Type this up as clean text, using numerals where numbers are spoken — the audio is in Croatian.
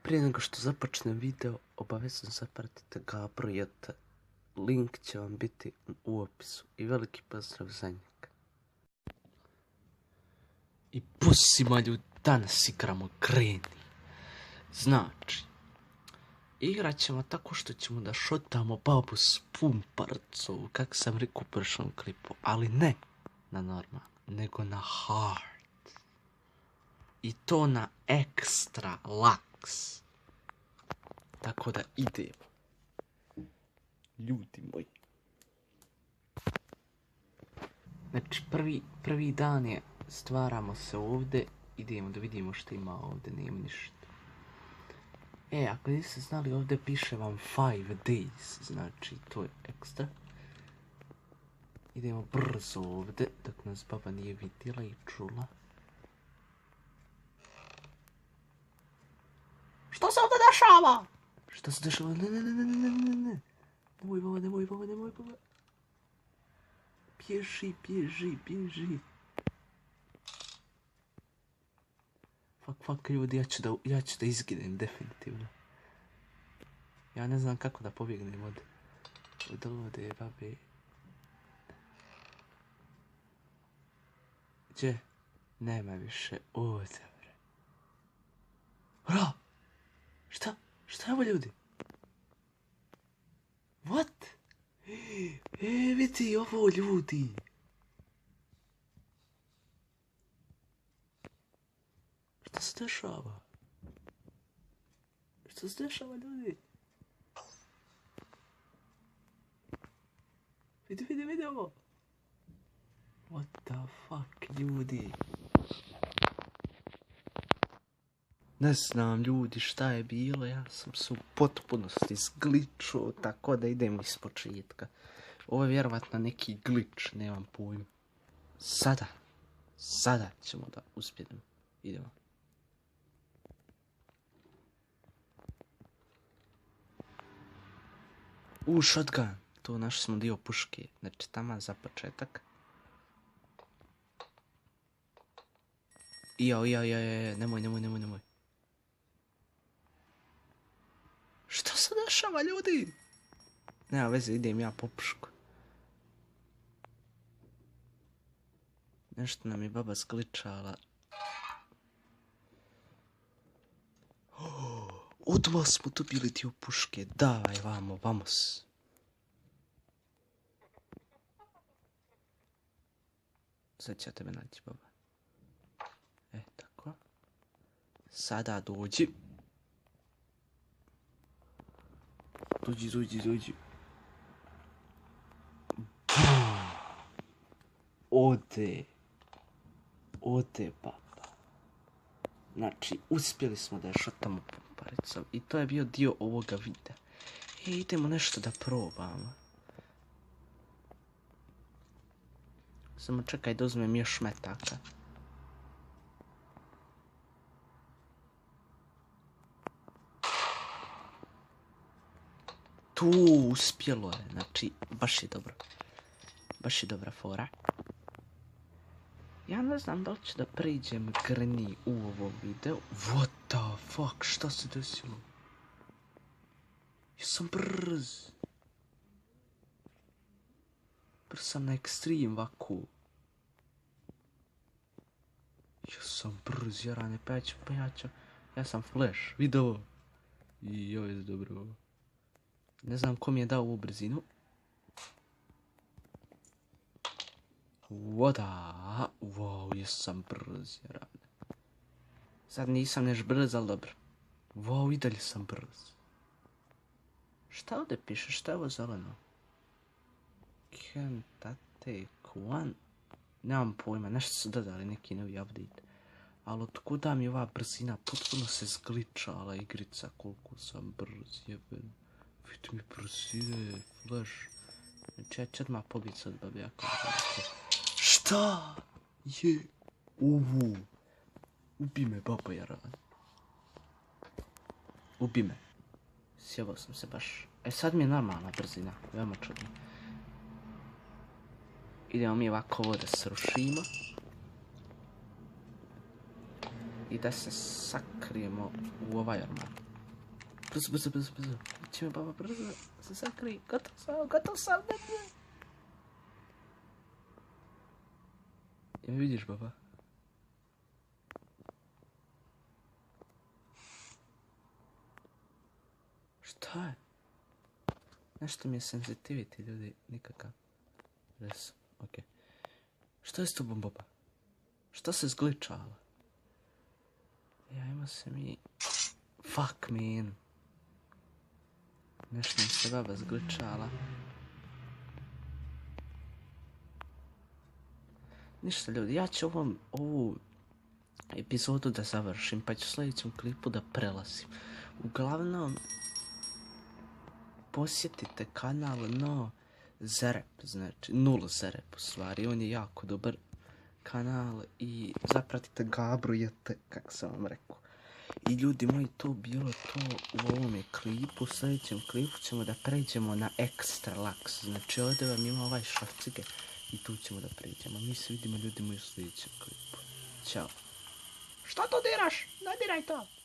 Prije nego što započnem video, obavezno zapratite Gabro Jeta. Link će vam biti u opisu i veliki pozdrav za njega. I pusimo ljudi, danas igramo Granny. Znači, igrat ćemo tako što ćemo da šotamo babu s pumparcov, kako sam rekao u prošlom klipu, ali ne na normal, nego na hard. I to na ekstra laks. Tako da idemo. Ljudi moji. Znači prvi dan je, stvaramo se ovdje, idemo da vidimo što ima ovdje, nema ništa. Ako niste znali, ovdje piše vam 5 days, znači to je ekstra. Idemo brzo ovdje, dok nas baba nije vidjela i čula. Što se ovdje dešava? Što se dešava? Ne. Nemoj baba. Bježi. Fuck ljudi, ja ću da izginem definitivno. Ja ne znam kako da pobjegnem od ovdje babe. Gdje? Nema više ovdje. Bro! Šta je ovo ljudi? What? Vidi ovo ljudi. Šta se dešava? Šta se dešava ljudi? Vidi ovo. What the fuck ljudi? Ne znam ljudi šta je bilo, ja sam se u potpunosti zgličao, tako da idemo iz početka. Ovo je vjerovatno neki glitch, nemam pojma. Sada ćemo da uspjedemo. Idemo. Shotgun. To našli smo dio puške. Znači tamo za početak. Nemoj. Što se dešava ljudi? Nema veze, idem ja po pušku. Nešto nam je baba zgličala. Odmah smo dobili dio puške. Davaj vamo, vamos. Sad će ja tebe naći baba. Tako. Sada dođi. Dođi. Ode baba. Znači, uspjeli smo da je šotamo pumparicom. I to je bio dio ovoga videa. Idemo nešto da probamo. Samo čekaj da uzmem još metaka. Tu uspjelo je, znači baš je dobro. Baš je dobra fora. Ja ne znam da li ću da pređem Granny u ovom videu. What the fuck, šta se desilo? Ja sam brz. Brz sam na ekstrem vaku. Ja sam brz, jarane, pajača. Ja sam Flash, video. I joj, dobro. Ne znam ko mi je dao ovu brzinu. Voda. Wow, jesam brz, jarane. Sad nisam neš brz, ali dobro. Wow, i dalje sam brz. Šta ovdje piše? Šta je ovo zeleno? Can that take one? Nemam pojma, nešto su dodali neki novi update. Ali otkuda mi ova brzina, potpuno se zgličala igrica, koliko sam brz, jeben. Vidi mi brzine, Flash. Znači ja ću odmah pobiti od babi ako ne. Šta je ovo? Ubi me baba jaran. Ubi me. Sjebao sam se baš. Sad mi je normalna brzina, veoma čudno. Idemo mi ovako ovo da srušimo. I da se sakrijemo u ovaj orman. Brzo. Ići me, baba, brzo. Se sakri. Gotov sam, ne. Jel me vidiš, baba? Šta je? Nešto mi je sensitivity, ljudi, nikakav. Res, okej. Šta je s tobom, baba? Šta se zgličala? Ja, ima se mi... Fuck, man. Nešto mi se baba zgličala. Ništa, ljudi, ja ću ovu epizodu da završim, pa ću u sljedećem klipu da prelazim. Uglavnom, posjetite kanal No Zerep, znači Nul Zerep u stvari, on je jako dobar kanal i zapratite Gabru JT, kako sam vam rekao. I ljudi moji, to bilo to u ovome klipu. U sljedećem klipu ćemo da pređemo na Extra Lux, znači ovdje vam ima ovaj šrafcige i tu ćemo da pređemo. Mi se vidimo, ljudi moji, u sljedećem klipu. Ćao. Šta to diraš? Ne diraj to!